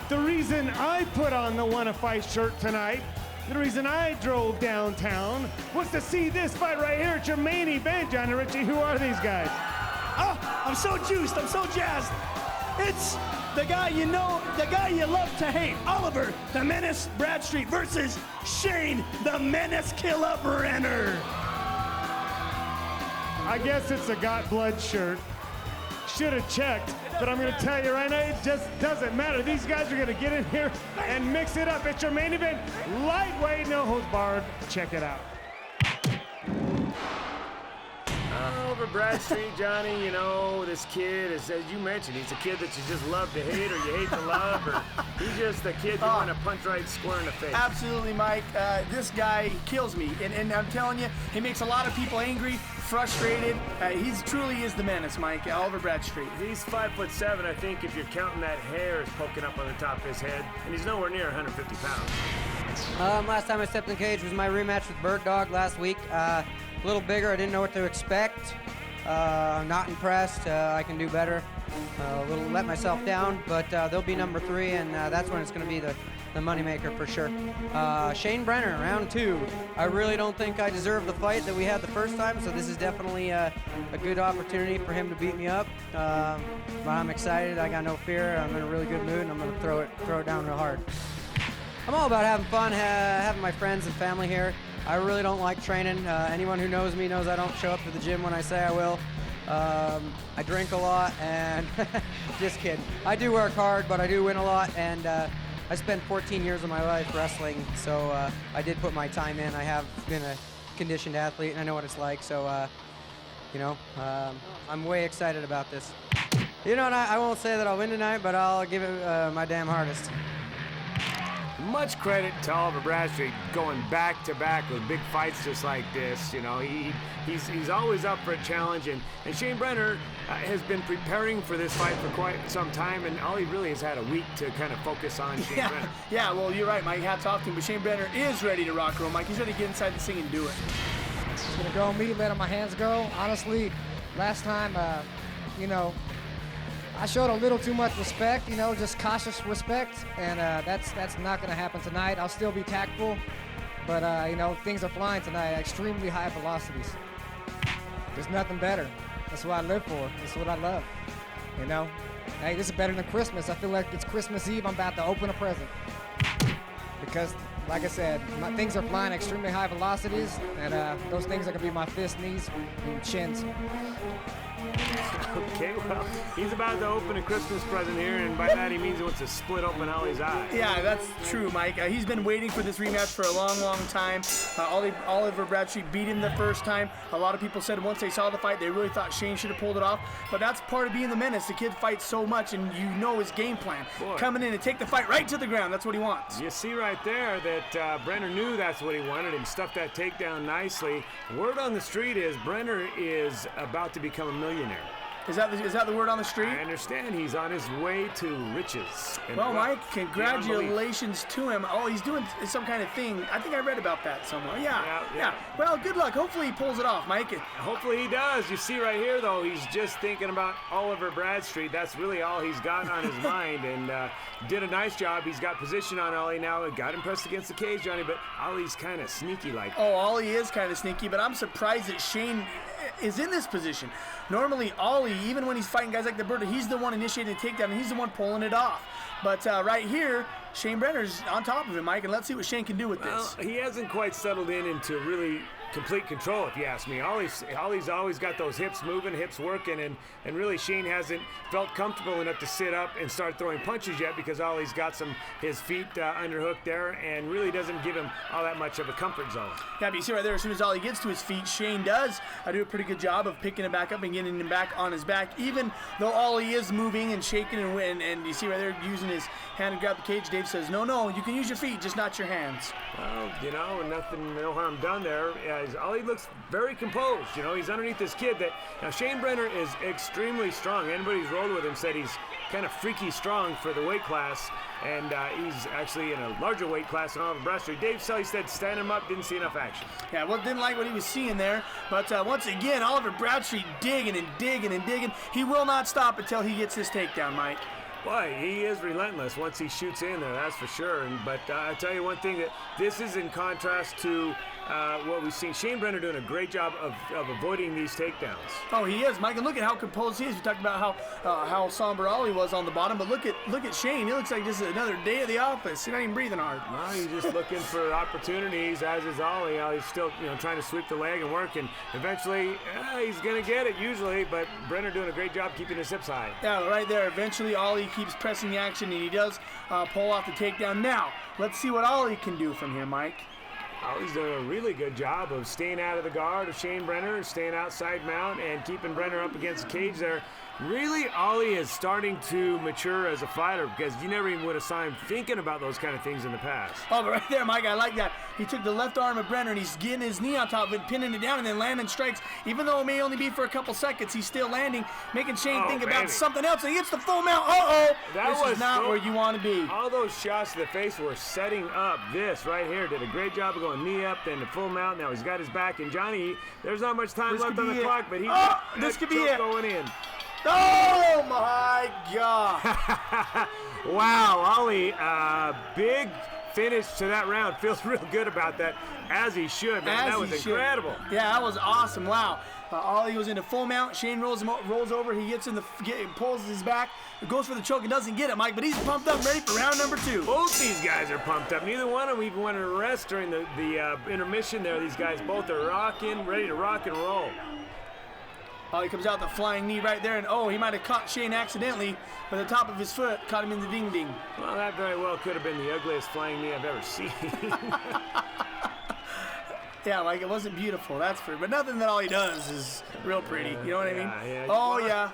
the reason I put on the Wanna Fight shirt tonight, the reason I drove downtown was to see this fight right here. It's your main event, Johnny Ritchie. Who are these guys? Oh, I'm so juiced, I'm so jazzed. It's the guy you know, the guy you love to hate, Oliver the Menace Bradstreet versus Shane the Menace Killer Brenner. I guess it's a Got Blood shirt. Should have checked, but I'm going to tell you right now, it just doesn't matter. These guys are going to get in here and mix it up. It's your main event, lightweight, no holds barred. Check it out. Over Bradstreet, Johnny, you know, this kid is, as you mentioned, he's a kid that you just love to hate or you hate to love, or he's just a kid you want to punch right square in the face. Absolutely, Mike. This guy kills me, and I'm telling you, he makes a lot of people angry, frustrated. He truly is the menace, Mike. Oliver Bradstreet. He's 5'7", I think, if you're counting that hair is poking up on the top of his head, and he's nowhere near 150 pounds. Last time I stepped in the cage was my rematch with Bird Dog last week. A little bigger, I didn't know what to expect. I'm not impressed. I can do better. Let myself down, but they'll be number 3, and that's when it's going to be the moneymaker for sure. Shane Brenner, round 2. I really don't think I deserve the fight that we had the first time, so this is definitely a good opportunity for him to beat me up. But I'm excited. I got no fear. I'm in a really good mood, and I'm going to throw it down real hard. I'm all about having fun, having my friends and family here. I really don't like training. Anyone who knows me knows I don't show up to the gym when I say I will. I drink a lot, and just kidding. I do work hard, but I do win a lot, and I spent 14 years of my life wrestling, so I did put my time in. I have been a conditioned athlete, and I know what it's like, so, I'm way excited about this. You know, and I won't say that I'll win tonight, but I'll give it my damn hardest. Much credit to Oliver Bradstreet going back-to-back with big fights just like this. You know, he's always up for a challenge, and Shane Brenner has been preparing for this fight for quite some time, and all he really has had a week to kind of focus on Shane Brenner. Yeah, well, you're right, Mike. Hats off to him, but Shane Brenner is ready to rock and roll, Mike. He's ready to get inside the ring and do it. He's gonna go me, letting my hands go. Honestly, last time, I showed a little too much respect, just cautious respect, and that's not going to happen tonight. I'll still be tactful, but, things are flying tonight, extremely high velocities. There's nothing better. That's what I live for. That's what I love, Hey, this is better than Christmas. I feel like it's Christmas Eve. I'm about to open a present. Because, like I said, things are flying extremely high velocities, and those things are going to be my fists, knees, and chins. Okay, well, he's about to open a Christmas present here, and by that he means he wants to split open Ollie's eyes. Yeah, that's true, Mike. He's been waiting for this rematch for a long, long time. Oliver Bradstreet beat him the first time. A lot of people said once they saw the fight, they really thought Shane should have pulled it off. But that's part of being the menace. The kid fights so much, and you know his game plan. Boy. Coming in and take the fight right to the ground. That's what he wants. You see right there that Brenner knew that's what he wanted and stuffed that takedown nicely. Word on the street is Brenner is about to become a millionaire. Is that the word on the street? I understand he's on his way to riches. Well, Mike, congratulations to him. Oh, he's doing some kind of thing. I think I read about that somewhere. Yeah. Well, good luck. Hopefully he pulls it off, Mike. Hopefully he does. You see right here, though, he's just thinking about Oliver Bradstreet. That's really all he's got on his mind, and did a nice job. He's got position on Ollie now. It got him pressed against the cage, Johnny, but Ollie's kind of sneaky like that. Oh, Ollie is kind of sneaky, but I'm surprised that Shane is in this position. Normally, Ollie, even when he's fighting guys like the Bird, he's the one initiating the takedown, and he's the one pulling it off. But right here, Shane Brenner's on top of him, Mike, and let's see what Shane can do with this. He hasn't quite settled into really complete control, if you ask me. Ollie's always got those hips moving, hips working, and really Shane hasn't felt comfortable enough to sit up and start throwing punches yet because Ollie's got his feet underhooked there and really doesn't give him all that much of a comfort zone. Yeah, but you see right there, as soon as Ollie gets to his feet, Shane does do a pretty good job of picking him back up and getting him back on his back, even though Ollie is moving and shaking and you see right there using his hand to grab the cage. Dave says, no, you can use your feet, just not your hands. Well, no harm done there. Ollie looks very composed. He's underneath this kid now Shane Brenner is extremely strong. Anybody who's rolled with him said he's kind of freaky strong for the weight class, and he's actually in a larger weight class than Oliver Bradstreet. Dave Sully said stand him up, didn't see enough action. Yeah, well, didn't like what he was seeing there, but once again, Oliver Bradstreet digging and digging and digging. He will not stop until he gets his takedown, Mike. Boy, he is relentless once he shoots in there, that's for sure. But I tell you one thing, that this is in contrast to what we've seen. Shane Brenner doing a great job of avoiding these takedowns. Oh, he is, Mike. And look at how composed he is. We talked about how somber Ollie was on the bottom, but look at Shane. He looks like just another day at the office. He's not even breathing hard. No, he's just looking for opportunities, as is Ollie. He's still trying to sweep the leg and work, and eventually he's going to get it usually, but Brenner doing a great job keeping his hips high. Yeah, right there. Eventually, Ollie keeps pressing the action, and he does pull off the takedown. Now, let's see what Ollie can do from here, Mike. Ollie's doing a really good job of staying out of the guard of Shane Brenner, staying outside mount, and keeping Brenner up against the cage there. Really, Ollie is starting to mature as a fighter, because you never even would have saw him thinking about those kind of things in the past. Oh, but right there, Mike, I like that. He took the left arm of Brenner, and he's getting his knee on top of it, pinning it down, and then landing strikes. Even though it may only be for a couple seconds, he's still landing, making Shane think about something else, and he hits the full mount. This is not where you want to be. All those shots to the face were setting up this right here. Did a great job of going knee up, then the full mount. Now he's got his back, and Johnny, there's not much time left on the clock, but this could be it. Going in. Oh my God! Wow, Ollie, big finish to that round. Feels real good about that, as he should, man. That was incredible. Yeah, that was awesome. Wow. Ollie goes into full mount. Shane rolls over. He gets pulls his back, goes for the choke and doesn't get it, Mike. But he's pumped up, ready for round number 2. Both these guys are pumped up. Neither one of them even wanted to rest during the intermission there. These guys both are rocking, ready to rock and roll. Ollie comes out the flying knee right there, and he might have caught Shane accidentally, but the top of his foot caught him in the ding-ding. Well, that very well could have been the ugliest flying knee I've ever seen. Yeah, like it wasn't beautiful, that's for. But nothing that Ollie does is real pretty. You know what I mean?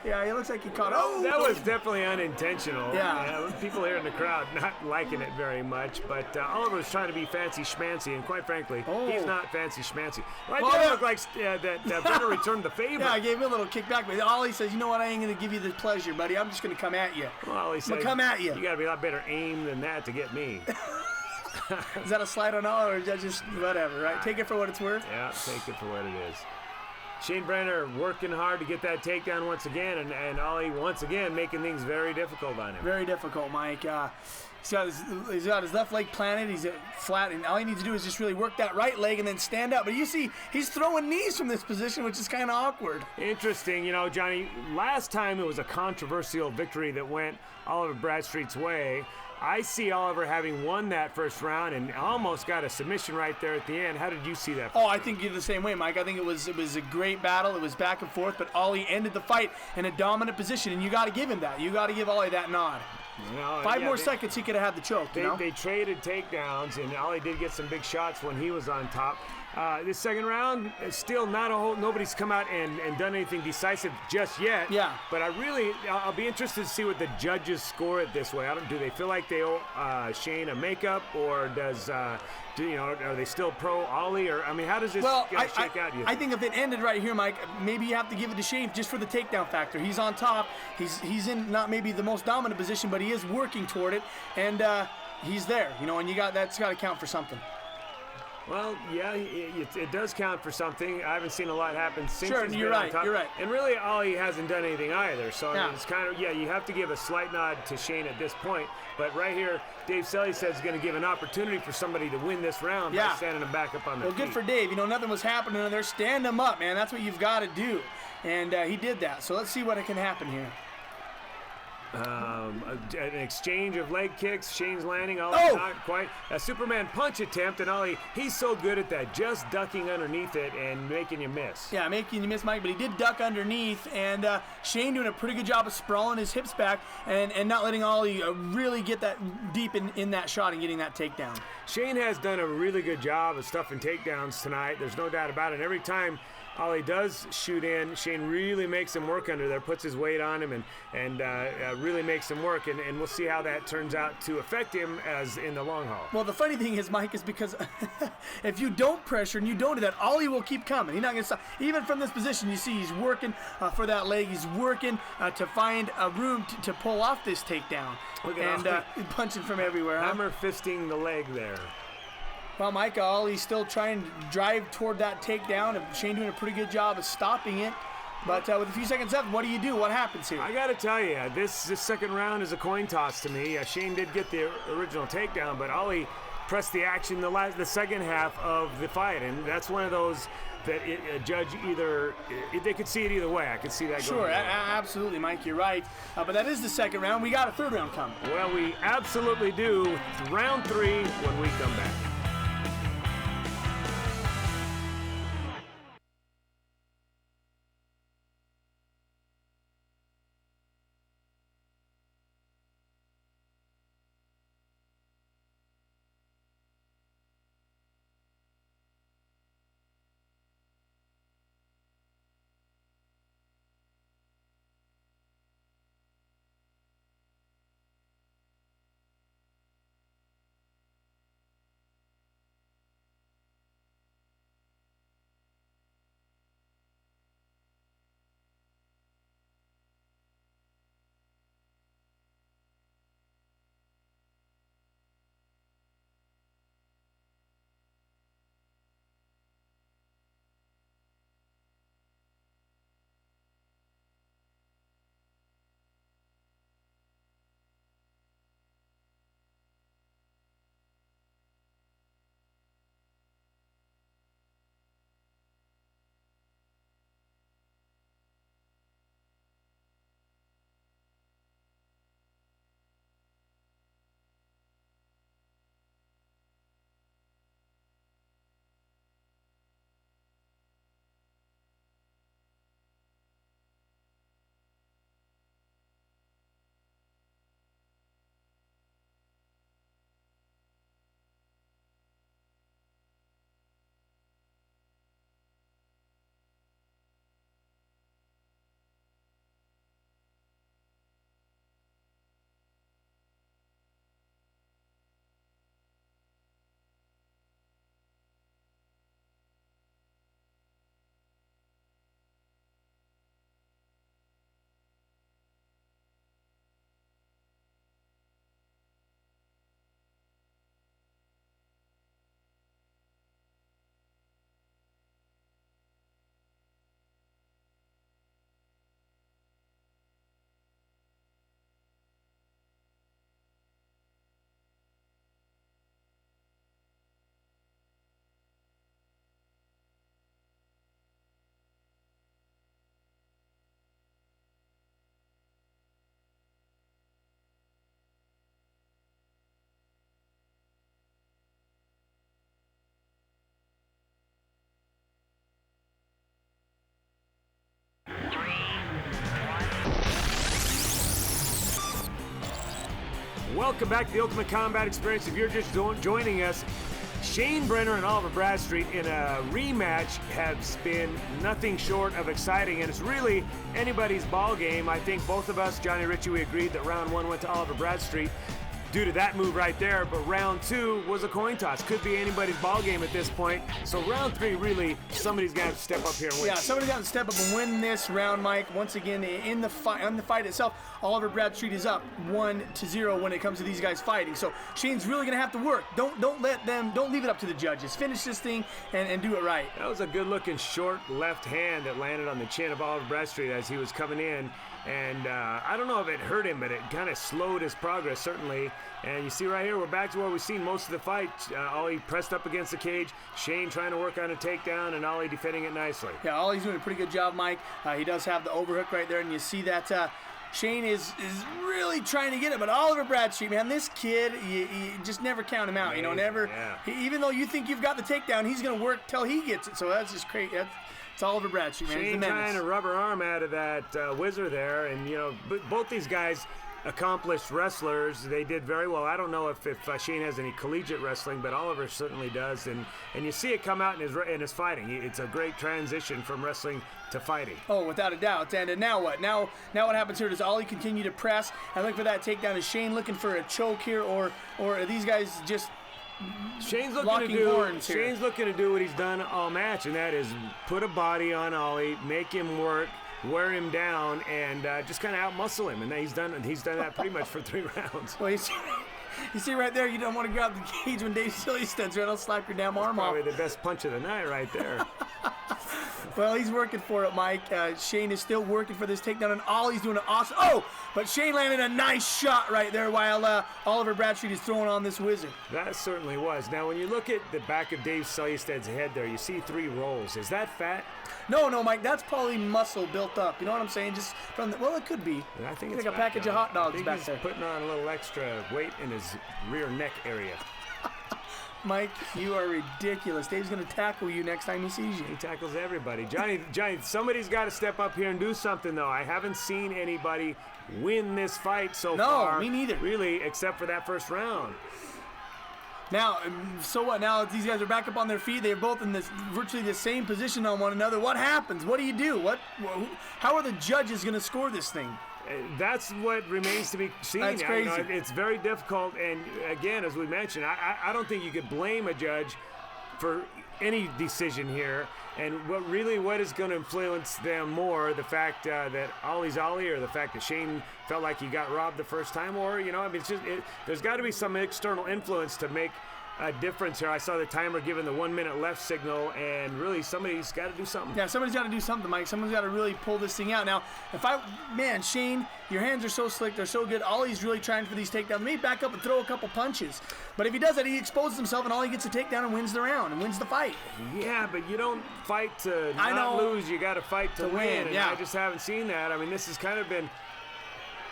Yeah. It looks like he caught. That was definitely unintentional. Yeah. People here in the crowd not liking it very much, but Oliver was trying to be fancy schmancy, and quite frankly, he's not fancy schmancy. Right there, looked like that Brenner returned the favor. Yeah, I gave him a little kickback, but Ollie says, "You know what? I ain't gonna give you the pleasure, buddy. I'm just gonna come at you." Well, Ollie said, come at you. You gotta be a lot better aim than that to get me. Is that a slight on Ollie, or is that just whatever, right? Take it for what it's worth? Yeah, take it for what it is. Shane Brenner working hard to get that takedown once again, and Ollie once again making things very difficult on him. Very difficult, Mike. He's got his left leg planted. He's flat, and all he needs to do is just really work that right leg and then stand up. But you see, he's throwing knees from this position, which is kind of awkward. Interesting. Johnny, last time it was a controversial victory that went Oliver Bradstreet's way. I see Oliver having won that first round and almost got a submission right there at the end. How did you see that? I think you're the same way, Mike. I think it was a great battle. It was back and forth, but Ollie ended the fight in a dominant position, and you got to give him that. You got to give Ollie that nod. 5 more seconds, he could have had the choke. They traded takedowns, and Ollie did get some big shots when he was on top. This second round, still nobody's come out and done anything decisive just yet. Yeah. But I'll be interested to see what the judges score it this way. Do they feel like they owe Shane a makeup, or are they still pro Ollie, or how does this shake out? I think if it ended right here, Mike, maybe you have to give it to Shane just for the takedown factor. He's on top. He's in not maybe the most dominant position, but he is working toward it, and he's there. And that's got to count for something. Well, yeah, it does count for something. I haven't seen a lot happen since he's been you're on top. right. And really, Ollie hasn't done anything either. So it's kind of, you have to give a slight nod to Shane at this point. But right here, Dave Selly says he's going to give an opportunity for somebody to win this round by standing them back up on their feet. Well, good for Dave. Nothing was happening there. Stand him up, man. That's what you've got to do. And he did that. So let's see what can happen here. An exchange of leg kicks. Shane's landing. Ollie's not quite. A Superman punch attempt, and Ollie, he's so good at that, just ducking underneath it and making you miss. Yeah, making you miss, Mike, but he did duck underneath, and Shane doing a pretty good job of sprawling his hips back and not letting Ollie really get that deep in that shot and getting that takedown. Shane has done a really good job of stuffing takedowns tonight. There's no doubt about it. Every time Ollie does shoot in, Shane really makes him work under there, puts his weight on him, and really makes him work, and we'll see how that turns out to affect him as in the long haul. Well, the funny thing is, Mike, is because if you don't pressure and you don't do that, Ollie will keep coming. He's not going to stop. Even from this position, you see he's working for that leg. He's working to find a room to pull off this takedown. Look at and punching from everywhere. Hammer fisting the leg there. Well, Mike, Ollie's still trying to drive toward that takedown, and Shane doing a pretty good job of stopping it. But with a few seconds left, what do you do? What happens here? I got to tell you, this second round is a coin toss to me. Shane did get the original takedown, but Ollie pressed the action the second half of the fight, and that's one of those that a judge they could see it either way. I could see that going. Sure, absolutely, Mike, you're right. But that is the second round. We got a third round coming. Well, we absolutely do. Round 3 when we come back. Welcome back to the Ultimate Combat Experience. If you're just joining us, Shane Brenner and Oliver Bradstreet in a rematch has been nothing short of exciting, and it's really anybody's ball game. I think both of us, Johnny Ritchie, we agreed that round 1 went to Oliver Bradstreet due to that move right there, but round 2 was a coin toss. Could be anybody's ball game at this point. So round 3, really, somebody's got to step up here and win. Yeah, somebody's got to step up and win this round, Mike. Once again, in the fight itself, Oliver Bradstreet is up 1-0 when it comes to these guys fighting. So Shane's really gonna have to work. Don't leave it up to the judges. Finish this thing and do it right. That was a good-looking short left hand that landed on the chin of Oliver Bradstreet as he was coming in. And I don't know if it hurt him, but it kind of slowed his progress, certainly. And you see right here, we're back to where we've seen most of the fight. Ollie pressed up against the cage, Shane trying to work on a takedown, and Ollie defending it nicely. Yeah, Ollie's doing a pretty good job, Mike. He does have the overhook right there, and you see that Shane is really trying to get it. But Oliver Bradstreet, man, this kid, you just never count him out. Amazing, You know, never. yeah. Even though you think you've got the takedown, he's going to work till he gets it. So that's just crazy. It's Oliver Bradstreet, man. Shane trying to rubber arm out of that whizzer there, and you know, both these guys accomplished wrestlers. They did very well. I don't know if Shane has any collegiate wrestling, but Oliver certainly does, and you see it come out in his fighting. It's a great transition from wrestling to fighting. Oh, without a doubt. And now what? Now what happens here? Does Ollie continue to press and look for that takedown? Is Shane looking for a choke here, or are these guys just Shane's looking to do what he's done all match, and that is put a body on Ollie, make him work, wear him down, and just kind of out-muscle him. And he's done that pretty much for 3 rounds. Well, you see right there, you don't want to grab the cage when Dave Silly stands there. It'll slap your damn arm off. Probably the best punch of the night right there. Well, he's working for it, Mike. Shane is still working for this takedown, and Ollie's doing an awesome. Oh, but Shane landed a nice shot right there while Oliver Bradstreet is throwing on this wizard. That certainly was. Now, when you look at the back of Dave Selustad's head there, you see 3 rolls. Is that fat? No, Mike, that's probably muscle built up. You know what I'm saying? Just from the, well, it could be. I think it's it's like a package of hot dogs back he's there. Putting on a little extra weight in his rear neck area. Mike, you are ridiculous. Dave's going to tackle you next time he sees you. He tackles everybody. Johnny, somebody's got to step up here and do something, though. I haven't seen anybody win this fight so far. No, me neither. Really, except for that first round. Now, so what? Now these guys are back up on their feet. They're both in this virtually the same position on one another. What happens? What do you do? How are the judges going to score this thing? That's what remains to be seen. That's crazy. It's very difficult, and again, as we mentioned, I don't think you could blame a judge for any decision here. And what is going to influence them more, the fact that Ollie's Ollie, or the fact that Shane felt like he got robbed the first time, or it's just there's got to be some external influence to make a difference here. I saw the timer giving the 1 minute left signal, and really somebody's got to do something. Yeah, somebody's got to do something, Mike. Someone's got to really pull this thing out. Now, Shane, your hands are so slick, they're so good. Ollie's really trying for these takedowns. Maybe back up and throw a couple punches. But if he does that, he exposes himself, and Ollie gets a takedown and wins the round and wins the fight. Yeah, but you don't fight to not lose. You got to fight to win. Yeah. And I just haven't seen that. I mean, this has kind of been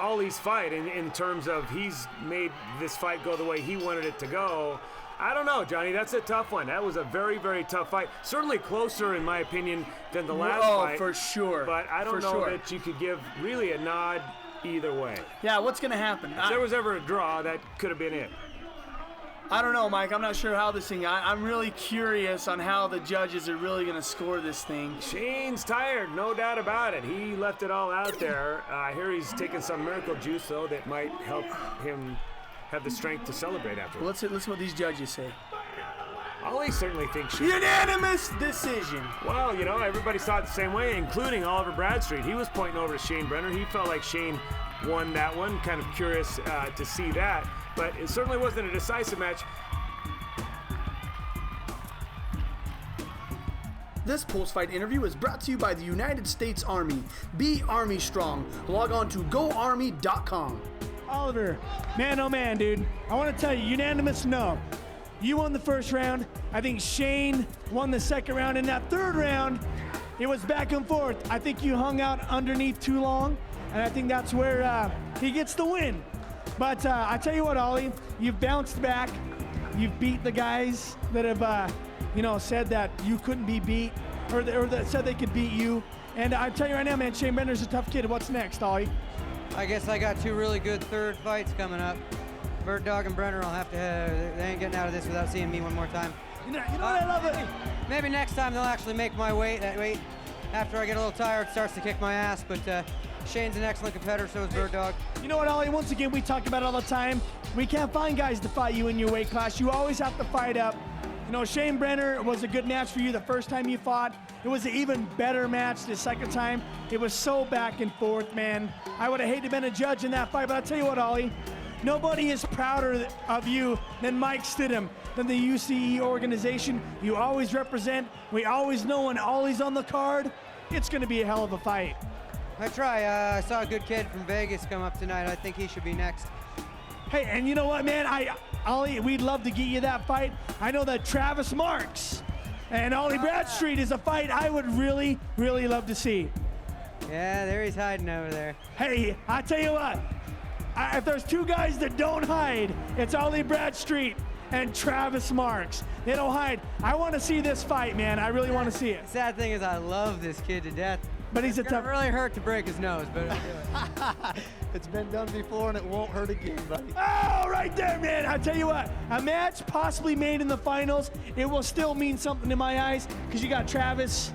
Ollie's fight in terms of he's made this fight go the way he wanted it to go. I don't know, Johnny. That's a tough one. That was a very, very tough fight. Certainly closer, in my opinion, than the last fight. Oh, for sure. But I don't know that you could give really a nod either way. Yeah, what's going to happen? If there was ever a draw, that could have been it. I don't know, Mike. I'm not sure how this thing. I'm really curious on how the judges are really going to score this thing. Shane's tired, no doubt about it. He left it all out there. I hear he's taking some miracle juice, though, that might help him have the strength to celebrate afterwards. Well, let's listen what these judges say. Ollie certainly thinks unanimous decision. Well, everybody saw it the same way, including Oliver Bradstreet. He was pointing over to Shane Brenner. He felt like Shane won that one. Kind of curious to see that, but it certainly wasn't a decisive match. This post-fight interview is brought to you by the United States Army. Be Army strong. Log on to goarmy.com. Oliver, man, oh man, dude. I want to tell you, unanimous no. You won the first round. I think Shane won the second round. In that third round, it was back and forth. I think you hung out underneath too long, and I think that's where he gets the win. But I tell you what, Ollie, you've bounced back. You've beat the guys that have, said that you couldn't be beat, or that said they could beat you. And I tell you right now, man, Shane Brenner's a tough kid. What's next, Ollie? I guess I got 2 really good third fights coming up. Bird Dog and Brenner, they ain't getting out of this without seeing me one more time. You know what I love it? Maybe next time they'll actually make my weight. That weight, after I get a little tired, starts to kick my ass. But Shane's an excellent competitor, so is Bird Dog. You know what, Ollie? Once again, we talk about it all the time. We can't find guys to fight you in your weight class. You always have to fight up. Shane Brenner was a good match for you the first time you fought. It was an even better match the second time. It was so back and forth, man. I would have hated to been a judge in that fight, but I'll tell you what, Ollie, nobody is prouder of you than Mike Stidham, than the UCE organization. You always represent. We always know when Ollie's on the card, it's going to be a hell of a fight. I try. I saw a good kid from Vegas come up tonight. I think he should be next. Hey, and you know what, man? Ollie, we'd love to get you that fight. I know that Travis Marks and Ollie Bradstreet is a fight I would really, really love to see. Yeah, there he's hiding over there. Hey, I tell you what, if there's 2 guys that don't hide, it's Ollie Bradstreet and Travis Marks. They don't hide. I want to see this fight, man. I really want to see it. The sad thing is I love this kid to death. But he's a tough. It really hurt to break his nose, but I'll do it. It's been done before and it won't hurt again, buddy. Oh, right there, man. I tell you what, a match possibly made in the finals, it will still mean something in my eyes because you got Travis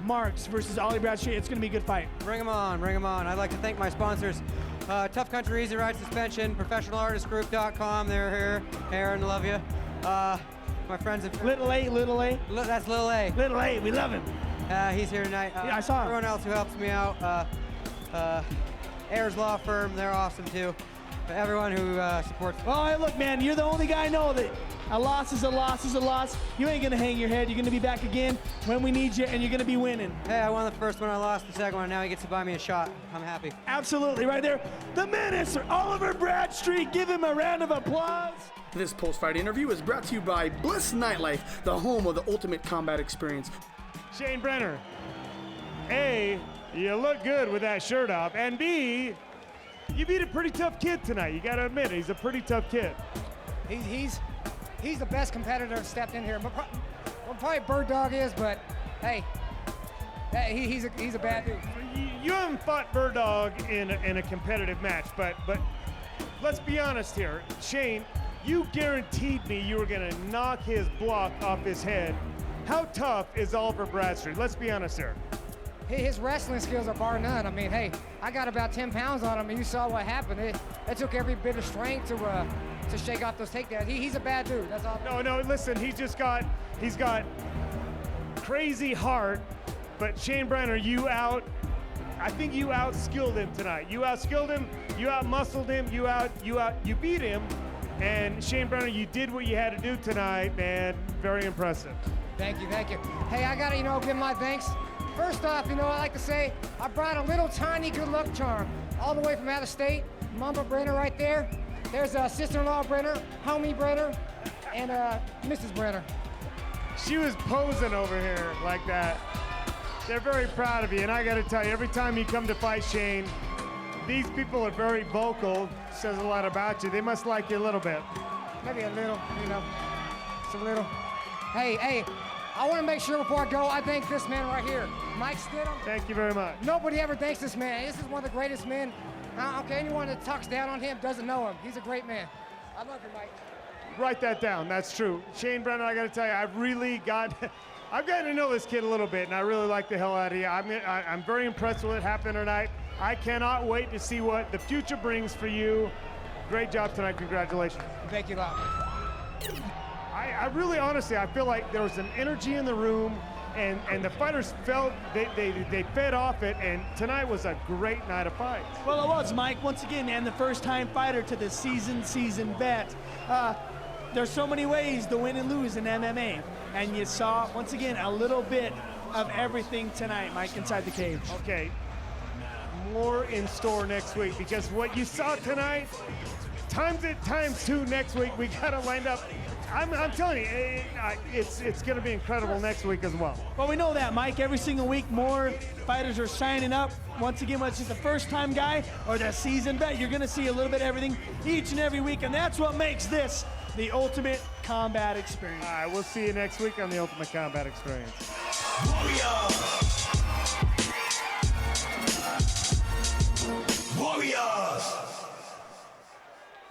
Marks versus Ollie Bradstreet. It's going to be a good fight. Bring them on, bring them on. I'd like to thank my sponsors, Tough Country Easy Ride Suspension, ProfessionalArtistGroup.com. They're here. Aaron, love you. My friends at Little A. That's Little A. Little A, we love him. He's here tonight. Yeah, I saw him. Everyone else who helps me out. Ayers Law Firm, they're awesome too. everyone who supports. Oh, hey, look, man, you're the only guy I know that a loss is a loss is a loss. You ain't gonna hang your head. You're gonna be back again when we need you, and you're gonna be winning. Hey, I won the first one, I lost the second one, and now he gets to buy me a shot. I'm happy. Absolutely, right there. The menace, Oliver Bradstreet. Give him a round of applause. This post-fight interview is brought to you by Bliss Nightlife, the home of the ultimate combat experience. Shane Brenner, A, you look good with that shirt off, and B, you beat a pretty tough kid tonight. You got to admit, he's a pretty tough kid. He's the best competitor that's stepped in here. Well, probably Bird Dog is, but hey, he's a bad dude. You haven't fought Bird Dog in a competitive match, but let's be honest here. Shane, you guaranteed me you were going to knock his block off his head. How tough is Oliver Bradstreet? Let's be honest here. His wrestling skills are bar none. I mean, hey, I got about 10 pounds on him, and you saw what happened. It took every bit of strength to shake off those takedowns. He's a bad dude. That's all. No, listen, he's got crazy heart, but Shane Brenner, I think you outskilled him tonight. You outskilled him, you outmuscled him, you beat him, and Shane Brenner, you did what you had to do tonight, man. Very impressive. Thank you. Hey, I gotta, give my thanks. First off, I like to say, I brought a little tiny good luck charm all the way from out of state. Mama Brenner right there. There's sister-in-law Brenner, homie Brenner, and Mrs. Brenner. She was posing over here like that. They're very proud of you, and I gotta tell you, every time you come to fight Shane, these people are very vocal. Says a lot about you. They must like you a little bit. Maybe a little, just a little. Hey, I want to make sure before I go, I thank this man right here, Mike Stidham. Thank you very much. Nobody ever thanks this man. This is one of the greatest men. Okay, anyone that talks down on him doesn't know him. He's a great man. I love you, Mike. Write that down. That's true. Shane Brenner, I got to tell you, I've gotten to know this kid a little bit, and I really like the hell out of you. I'm very impressed with what happened tonight. I cannot wait to see what the future brings for you. Great job tonight. Congratulations. Thank you a lot. I really, honestly, I feel like there was an energy in the room, and the fighters felt they fed off it, and tonight was a great night of fights. Well, it was, Mike. Once again, man, the first-time fighter to the seasoned vet. There's so many ways to win and lose in MMA, and you saw, once again, a little bit of everything tonight, Mike, inside the cage. Okay, more in store next week, because what you saw tonight, times two next week. We got to line up. I'm telling you, it's going to be incredible next week as well. Well, we know that, Mike. Every single week, more fighters are signing up. Once again, whether it's the first-time guy or the seasoned vet, you're going to see a little bit of everything each and every week, and that's what makes this the Ultimate Combat Experience. All right, we'll see you next week on the Ultimate Combat Experience. Warrior.